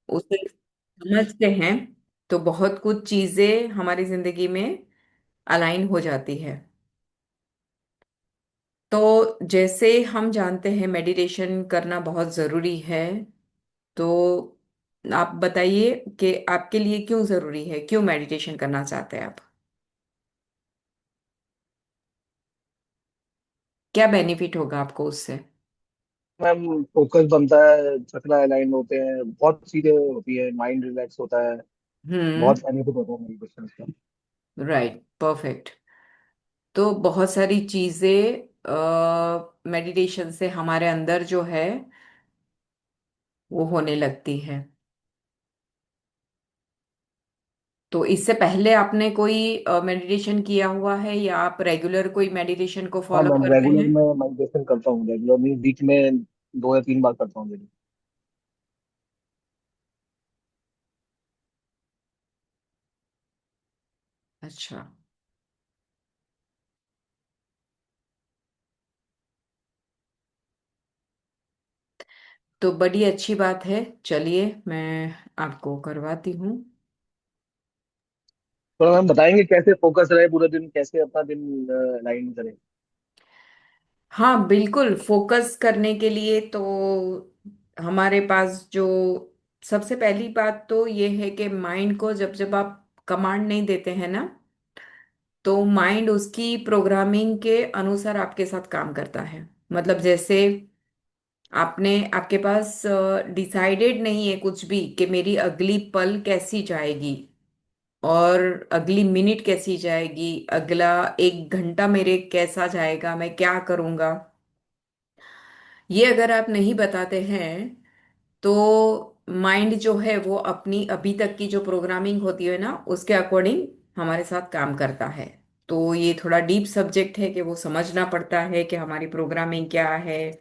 उसे समझते हैं तो बहुत कुछ चीजें हमारी जिंदगी में अलाइन हो जाती है। तो जैसे हम जानते हैं मेडिटेशन करना बहुत जरूरी है। तो आप बताइए कि आपके लिए क्यों जरूरी है, क्यों मेडिटेशन करना चाहते हैं आप? क्या बेनिफिट होगा आपको उससे? मैम फोकस बनता है, चक्रा अलाइन होते हैं, बहुत चीजें होती है, माइंड रिलैक्स होता है। हम्म। बहुत बेनिफिट होता है मेडिटेशन का। Right, perfect. तो बहुत सारी चीजें मेडिटेशन से हमारे अंदर जो है वो होने लगती है। तो इससे पहले आपने कोई मेडिटेशन किया हुआ है या आप रेगुलर कोई मेडिटेशन को हाँ फॉलो मैम, करते रेगुलर हैं? में मेडिटेशन करता हूँ, रेगुलर नहीं, वीक में 2 या 3 बार करता हूँ। अच्छा। तो बड़ी अच्छी बात है, चलिए मैं आपको करवाती हूँ। तो मैम बताएंगे कैसे फोकस रहे पूरे दिन, कैसे अपना दिन लाइन करें। हाँ बिल्कुल, फोकस करने के लिए तो हमारे पास जो सबसे पहली बात तो ये है कि माइंड को जब जब आप कमांड नहीं देते हैं ना, तो माइंड उसकी प्रोग्रामिंग के अनुसार आपके साथ काम करता है। मतलब जैसे आपने, आपके पास डिसाइडेड नहीं है कुछ भी कि मेरी अगली पल कैसी जाएगी और अगली मिनट कैसी जाएगी, अगला 1 घंटा मेरे कैसा जाएगा, मैं क्या करूंगा, ये अगर आप नहीं बताते हैं तो माइंड जो है वो अपनी अभी तक की जो प्रोग्रामिंग होती है ना उसके अकॉर्डिंग हमारे साथ काम करता है। तो ये थोड़ा डीप सब्जेक्ट है कि वो समझना पड़ता है कि हमारी प्रोग्रामिंग क्या है,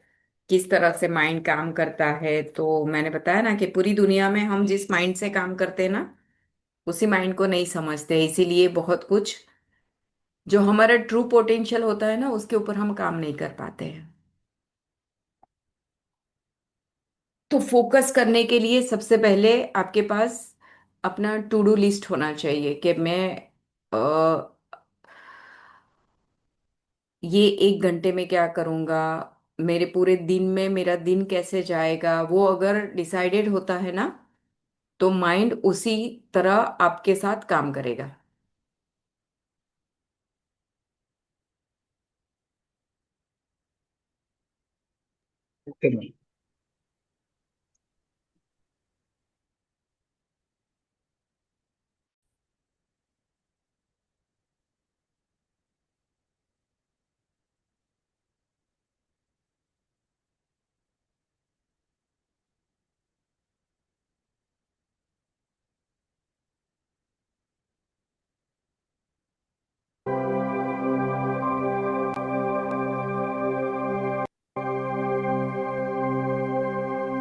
किस तरह से माइंड काम करता है। तो मैंने बताया ना कि पूरी दुनिया में हम जिस माइंड से काम करते हैं ना उसी माइंड को नहीं समझते, इसीलिए बहुत कुछ जो हमारा ट्रू पोटेंशियल होता है ना उसके ऊपर हम काम नहीं कर पाते हैं। तो फोकस करने के लिए सबसे पहले आपके पास अपना टू डू लिस्ट होना चाहिए कि मैं अ, ये 1 घंटे में क्या करूंगा, मेरे पूरे दिन में मेरा दिन कैसे जाएगा, वो अगर डिसाइडेड होता है ना तो माइंड उसी तरह आपके साथ काम करेगा। Okay ma'am.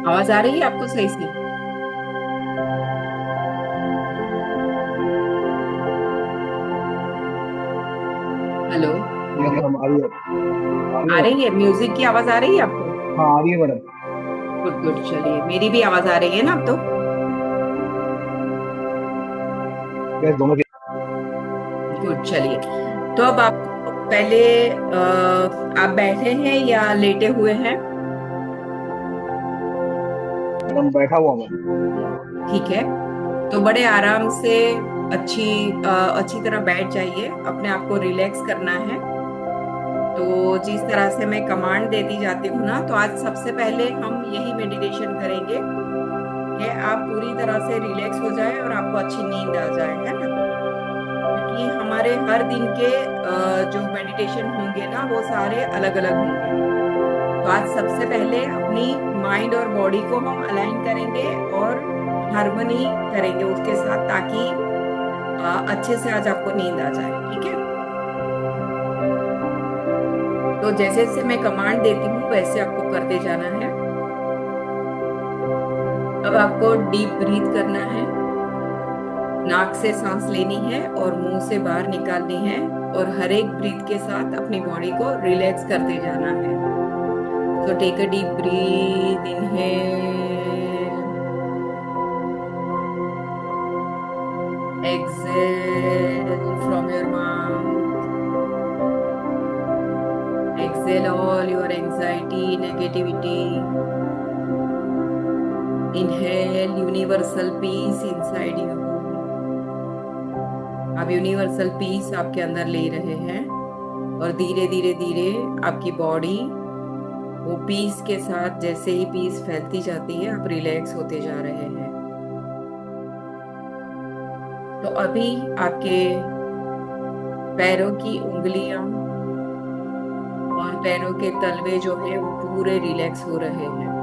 आवाज आ रही है आपको सही से? हेलो? मैम आ रही है, आ रही आ है रही है, मैम। म्यूजिक की आवाज आ रही है आपको? हाँ आ रही है मैडम। गुड गुड, चलिए मेरी भी आवाज आ रही है ना अब तो? यस, दोनों की। गुड, चलिए। तो अब आपको पहले आप बैठे हैं या लेटे हुए हैं? मैडम बैठा हुआ हूँ मैम। ठीक है। तो बड़े आराम से अच्छी अच्छी तरह बैठ जाइए, अपने आप को रिलैक्स करना है। तो जिस तरह से मैं कमांड देती जाती हूँ ना, तो आज सबसे पहले हम यही मेडिटेशन करेंगे कि आप पूरी तरह से रिलैक्स हो जाए और आपको अच्छी नींद आ जाए, है ना? क्योंकि हमारे हर दिन के जो मेडिटेशन होंगे ना वो सारे अलग अलग होंगे। तो आज सबसे पहले अपनी माइंड और बॉडी को हम अलाइन करेंगे और हार्मनी करेंगे उसके साथ, ताकि अच्छे से आज आपको नींद आ जाए, ठीक है? तो जैसे जैसे मैं कमांड देती हूँ वैसे आपको करते जाना है। अब आपको डीप ब्रीथ करना है, नाक से सांस लेनी है और मुंह से बाहर निकालनी है, और हर एक ब्रीथ के साथ अपनी बॉडी को रिलैक्स करते जाना है। So take a deep breathe, inhale Exhale from your mouth. Exhale all your anxiety, negativity. Inhale universal peace inside you. आप यूनिवर्सल पीस आपके अंदर ले रहे हैं और धीरे धीरे धीरे आपकी बॉडी वो पीस के साथ, जैसे ही पीस फैलती जाती है, आप रिलैक्स होते जा रहे हैं। तो अभी आपके पैरों की उंगलियां और पैरों के तलवे जो है वो पूरे रिलैक्स हो रहे हैं।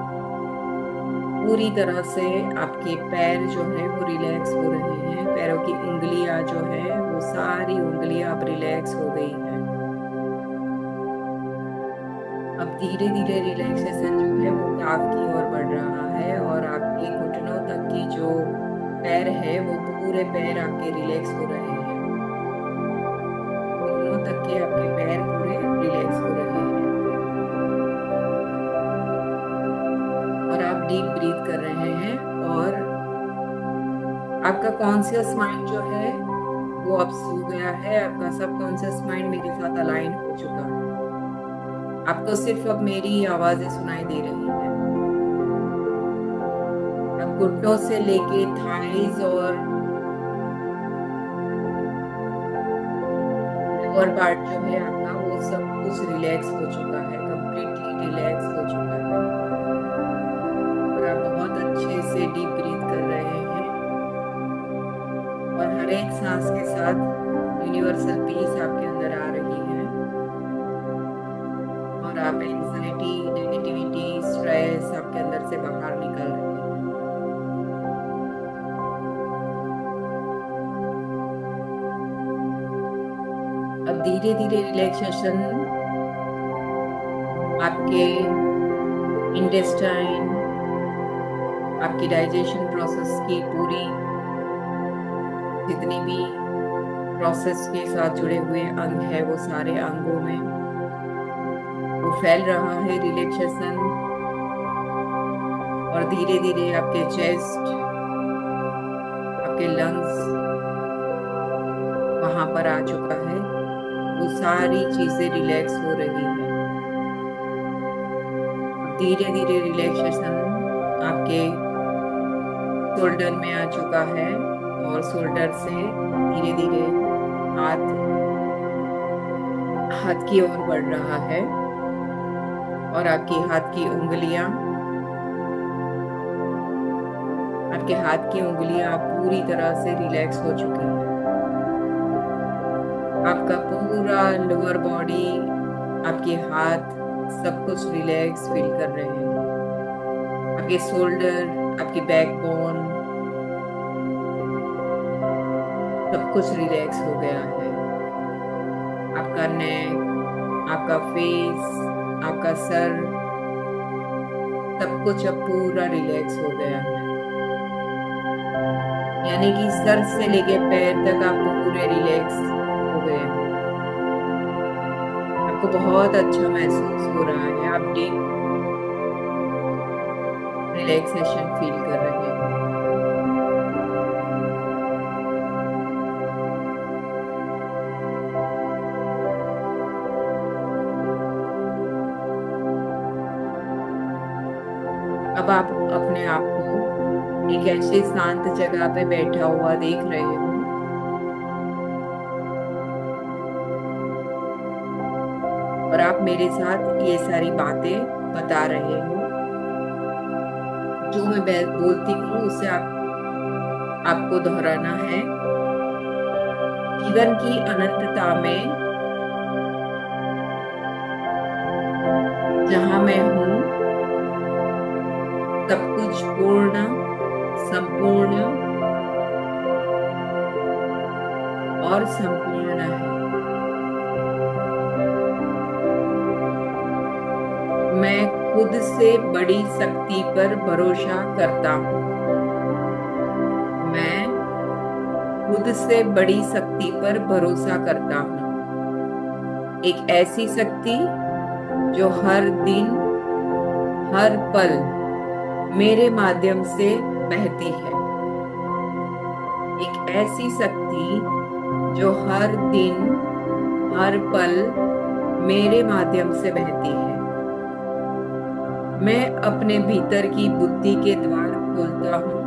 पूरी तरह से आपके पैर जो है वो रिलैक्स हो रहे हैं। पैरों की उंगलियां जो है वो सारी उंगलियां अब रिलैक्स हो गई हैं। अब धीरे धीरे रिलैक्सेशन जो है वो काफ की ओर बढ़ रहा है और आपके घुटनों तक की जो पैर है वो पूरे पैर आपके रिलैक्स हो रहे हैं। घुटनों तक के आपके पैर पूरे रिलैक्स हो रहे हैं और आप डीप ब्रीथ कर रहे हैं और आपका कॉन्शियस माइंड जो है वो अब सो गया है। आपका सबकॉन्शियस माइंड मेरे साथ अलाइन हो चुका है। आपको सिर्फ अब मेरी आवाजें सुनाई दे रही है। अब घुटनों से लेके थाइज और लोअर पार्ट जो है आपका वो सब कुछ रिलैक्स हो चुका है, कंप्लीटली रिलैक्स हो चुका है और आप बहुत अच्छे से डीप ब्रीथ कर रहे हैं और हर एक सांस के साथ यूनिवर्सल पीस आपके अंदर आ रही है और आप एंजाइटी, नेगेटिविटी, स्ट्रेस आपके अंदर से बाहर निकल रहे हैं। अब धीरे धीरे रिलैक्सेशन आपके इंटेस्टाइन, आपकी डाइजेशन प्रोसेस की पूरी जितनी भी प्रोसेस के साथ जुड़े हुए अंग है वो सारे अंगों में वो फैल रहा है रिलैक्सेशन और धीरे धीरे आपके चेस्ट, आपके लंग्स वहां पर आ चुका है। वो सारी चीजें रिलैक्स हो रही है। धीरे धीरे रिलैक्सेशन आपके शोल्डर में आ चुका है और शोल्डर से धीरे धीरे हाथ हाथ की ओर बढ़ रहा है और आपकी हाथ की उंगलियां, आपके हाथ की उंगलियां पूरी तरह से रिलैक्स हो चुकी हैं। आपका पूरा लोअर बॉडी, आपके हाथ सब कुछ रिलैक्स फील कर रहे हैं। आपके शोल्डर, आपकी बैकबोन सब कुछ रिलैक्स हो गया है। आपका नेक, आपका फेस, आपका सर सब कुछ अब पूरा रिलैक्स हो गया है। यानी कि सर से लेके पैर तक आप पूरे रिलैक्स हो गए हैं। आपको बहुत अच्छा महसूस हो रहा है। आप डीप रिलैक्सेशन फील कर रहे हैं। अब आप अपने आप को एक ऐसे शांत जगह पे बैठा हुआ देख रहे हो और आप मेरे साथ ये सारी बातें बता रहे हो। जो मैं बोलती हूँ उसे आपको दोहराना है। जीवन की अनंतता में जहां मैं हूँ सब कुछ पूर्ण, संपूर्ण और संपूर्ण है। मैं खुद से बड़ी शक्ति पर भरोसा करता हूँ। मैं खुद से बड़ी शक्ति पर भरोसा करता हूँ। एक ऐसी शक्ति जो हर दिन, हर पल मेरे माध्यम से बहती है। एक ऐसी शक्ति जो हर दिन हर पल मेरे माध्यम से बहती है। मैं अपने भीतर की बुद्धि के द्वार खोलता हूँ।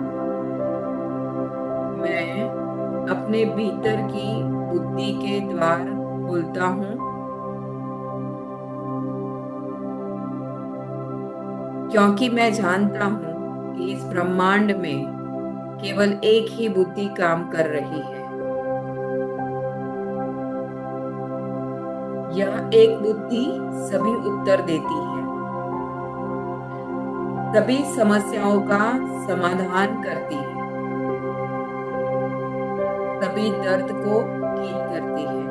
मैं अपने भीतर की बुद्धि के द्वार खोलता हूँ, क्योंकि मैं जानता हूँ कि इस ब्रह्मांड में केवल एक ही बुद्धि काम कर रही है। यह एक बुद्धि सभी उत्तर देती है, सभी समस्याओं का समाधान करती है, सभी दर्द को ठीक करती है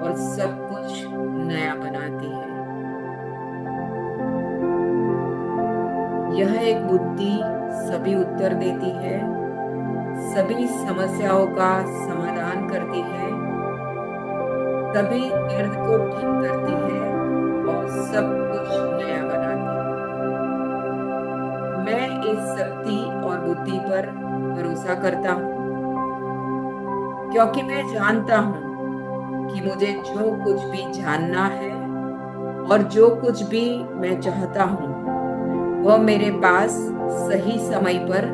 और सब कुछ नया बनाती है। यह एक बुद्धि सभी उत्तर देती है, सभी समस्याओं का समाधान करती है, सभी दर्द को ठीक करती है और सब कुछ नया बनाती है। मैं इस शक्ति और बुद्धि पर भरोसा करता हूँ, क्योंकि मैं जानता हूँ कि मुझे जो कुछ भी जानना है और जो कुछ भी मैं चाहता हूँ वह मेरे पास सही समय पर,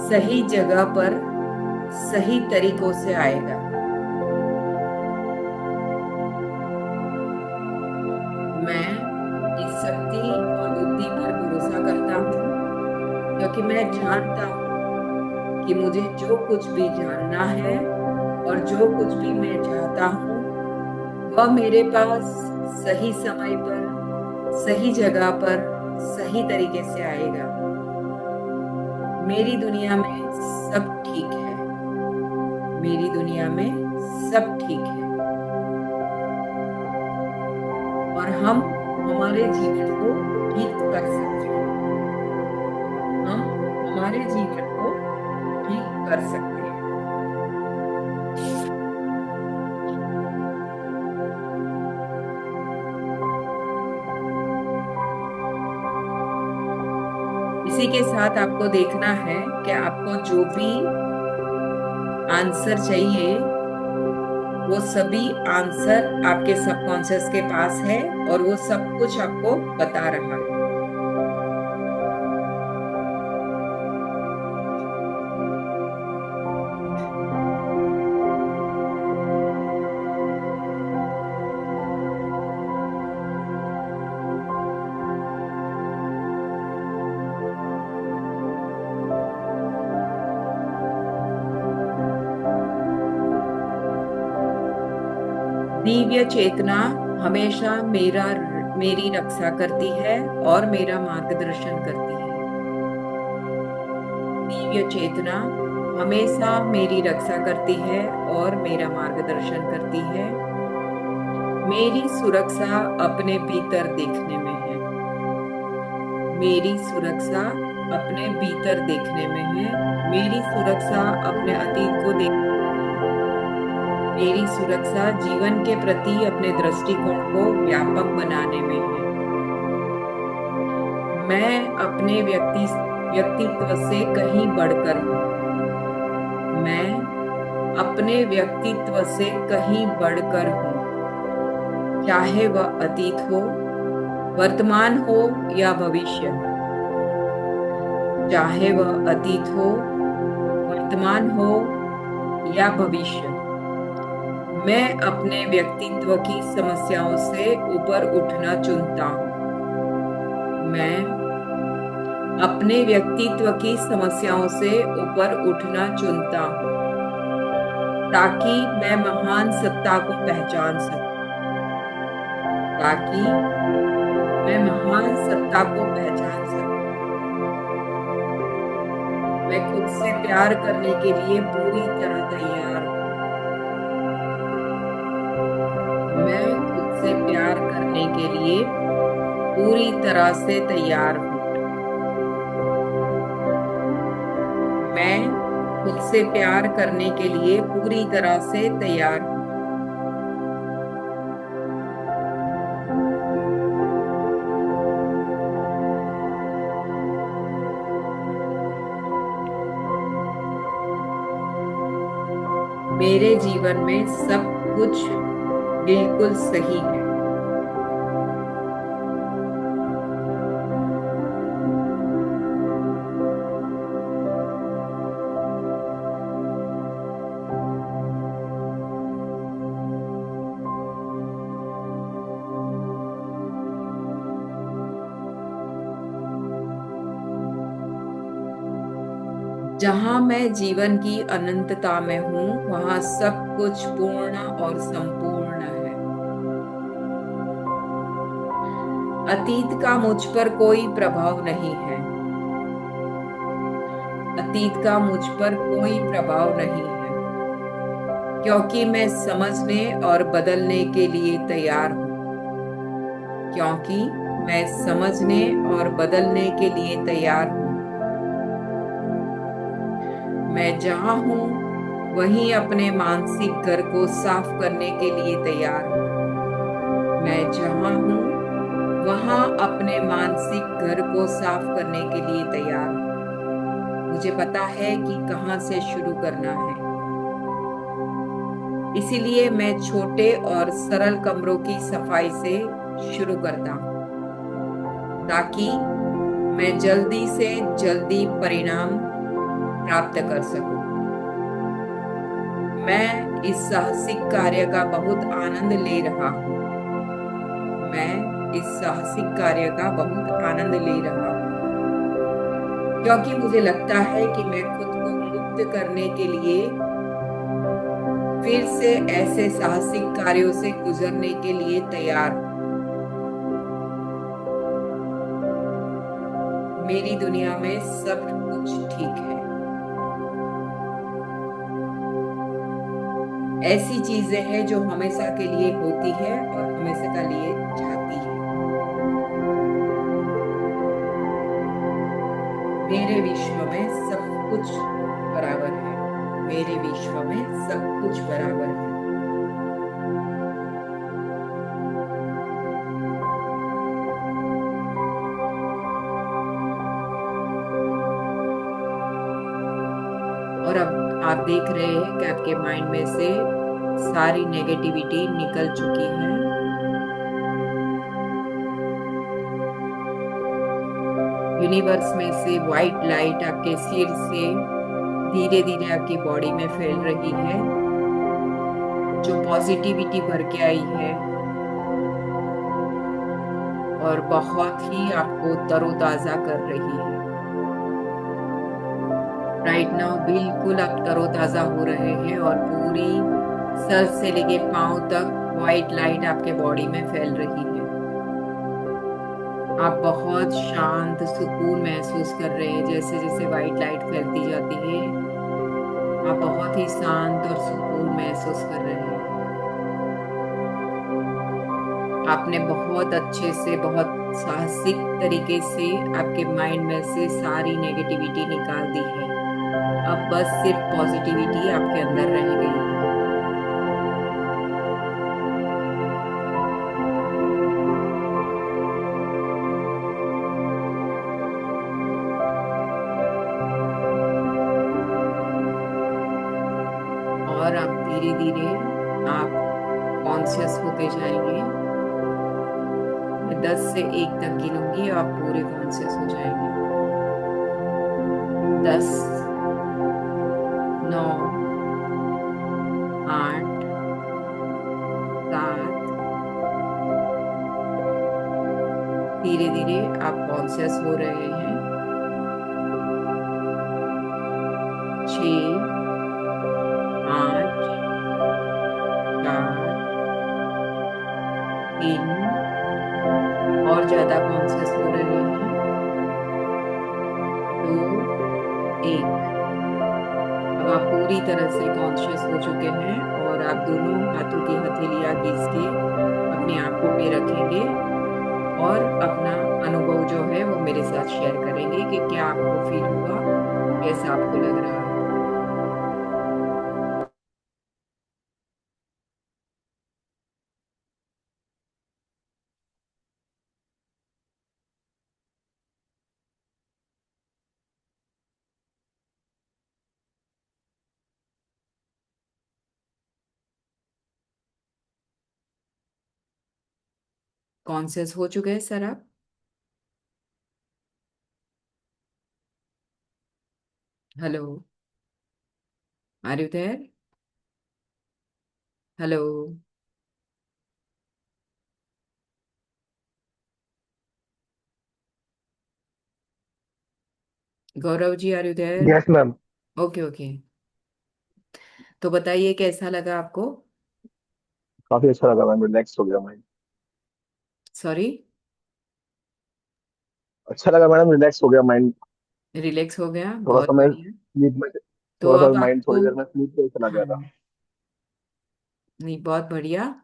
सही जगह पर, सही तरीकों से आएगा। मैं इस शक्ति और बुद्धि पर भरोसा करता हूँ, क्योंकि मैं जानता हूँ कि मुझे जो कुछ भी जानना है और जो कुछ भी मैं चाहता हूँ वह मेरे पास सही समय पर, सही जगह पर, सही तरीके से आएगा। मेरी दुनिया में सब ठीक है। मेरी दुनिया में सब ठीक है और हम हमारे जीवन को ठीक कर सकते हैं। हम हमारे जीवन को ठीक कर सकते हैं। इसी के साथ आपको देखना है कि आपको जो भी आंसर चाहिए वो सभी आंसर आपके सबकॉन्शियस के पास है और वो सब कुछ आपको बता रहा है। दिव्य चेतना हमेशा मेरी रक्षा करती है और मेरा मार्गदर्शन करती है। दिव्य चेतना हमेशा मेरी रक्षा करती है और मेरा मार्गदर्शन करती है। मेरी सुरक्षा अपने भीतर देखने में है। मेरी सुरक्षा अपने भीतर देखने में है। मेरी सुरक्षा अपने अतीत को देख मेरी सुरक्षा जीवन के प्रति अपने दृष्टिकोण को व्यापक बनाने में है। मैं अपने व्यक्तित्व से कहीं बढ़कर हूँ। मैं अपने व्यक्तित्व से कहीं बढ़कर हूँ, चाहे वह अतीत हो, वर्तमान हो या भविष्य। चाहे वह अतीत हो, वर्तमान हो या भविष्य। मैं अपने व्यक्तित्व की समस्याओं से ऊपर उठना चुनता हूँ। मैं अपने व्यक्तित्व की समस्याओं से ऊपर उठना चुनता हूँ, ताकि मैं महान सत्ता को पहचान सकूं। ताकि मैं महान सत्ता को पहचान सकूं। मैं खुद से प्यार करने के लिए पूरी तरह तैयार हूँ। मैं खुद से प्यार करने के लिए पूरी तरह से तैयार हूँ। मैं खुद से प्यार करने के लिए पूरी तरह से तैयार हूँ। मेरे जीवन में सब कुछ बिल्कुल सही है। जहां मैं जीवन की अनंतता में हूं, वहां सब कुछ पूर्ण और संपूर्ण है। अतीत का मुझ पर कोई प्रभाव नहीं है। अतीत का मुझ पर कोई प्रभाव नहीं है, क्योंकि मैं समझने और बदलने के लिए तैयार हूं। क्योंकि मैं समझने और बदलने के लिए तैयार हूं। मैं जहां हूं, वहीं अपने मानसिक घर को साफ करने के लिए तैयार हूं। मैं जहां हूं, वहां अपने मानसिक घर को साफ करने के लिए तैयार हूं। मुझे पता है कि कहां से शुरू करना है। इसीलिए मैं छोटे और सरल कमरों की सफाई से शुरू करता हूं, ताकि मैं जल्दी से जल्दी परिणाम प्राप्त कर सकूं। मैं इस साहसिक कार्य का बहुत आनंद ले रहा हूं। मैं इस साहसिक कार्य का बहुत आनंद ले रहा हूं, क्योंकि मुझे लगता है कि मैं खुद को मुक्त करने के लिए फिर से ऐसे साहसिक कार्यों से गुजरने के लिए तैयार हूं। मेरी दुनिया में सब कुछ ठीक है। ऐसी चीजें हैं जो हमेशा के लिए होती है और हमेशा के लिए जाती है। मेरे विश्व में सब कुछ बराबर है। मेरे विश्व में सब कुछ बराबर है। और अब आप देख रहे हैं कि आपके माइंड में से सारी नेगेटिविटी निकल चुकी है। यूनिवर्स में से व्हाइट लाइट आपके सिर से धीरे धीरे आपकी बॉडी में फैल रही है, जो पॉजिटिविटी भर के आई है और बहुत ही आपको तरोताजा कर रही है। राइट नाउ बिल्कुल आप तरोताजा हो रहे हैं और पूरी सर से लेके पांव तक व्हाइट लाइट आपके बॉडी में फैल रही है। आप बहुत शांत सुकून महसूस कर रहे हैं। जैसे जैसे व्हाइट लाइट फैलती जाती है, आप बहुत ही शांत और सुकून महसूस कर रहे हैं। आपने बहुत अच्छे से, बहुत साहसिक तरीके से आपके माइंड में से सारी नेगेटिविटी निकाल दी है। अब बस सिर्फ पॉजिटिविटी आपके अंदर रह गई है। और आप धीरे धीरे आप कॉन्शियस होते जाएंगे। मैं 10 से 1 तक गिनूंगी, आप पूरे कॉन्शियस हो जाएंगे। 10, 9, 8, 7। धीरे धीरे आप कॉन्शियस हो रहे हैं। 6, 5, 4, 3। और ज्यादा कॉन्शियस हो रहे हैं। 2, 1। अब आप पूरी तरह से कॉन्शियस हो चुके हैं और आप दोनों हाथों की हथेलियां घिस के अपनी आंखों पे रखेंगे और अपना अनुभव जो है वो मेरे साथ शेयर करेंगे कि क्या आपको फील हुआ, कैसा आपको लग रहा है। कॉन्शियस हो चुके हैं सर आप? Hello, are you there? Hello, Gaurav ji, are you there? Yes ma'am. Okay okay. तो बताइए कैसा लगा आपको? काफी अच्छा लगा मैम, रिलैक्स हो गया माइंड। सॉरी? अच्छा लगा मैडम, रिलैक्स हो गया माइंड। रिलैक्स हो गया, थोड़ा सा बहुत मैं बढ़िया। स्लीप में, तो थोड़ा सा अब माइंड आपको, थोड़ी देर में स्लीप पे चला गया हाँ, था। नहीं बहुत बढ़िया।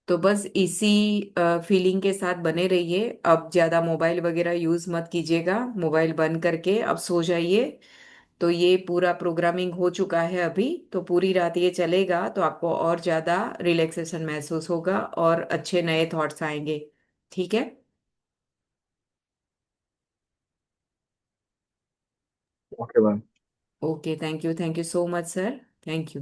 तो बस इसी फीलिंग के साथ बने रहिए। अब ज़्यादा मोबाइल वगैरह यूज़ मत कीजिएगा, मोबाइल बंद करके अब सो जाइए। तो ये पूरा प्रोग्रामिंग हो चुका है अभी, तो पूरी रात ये चलेगा तो आपको और ज़्यादा रिलैक्सेशन महसूस होगा और अच्छे नए थॉट्स आएंगे। ठीक है? Okay ma'am. Okay, thank you so much sir. Thank you.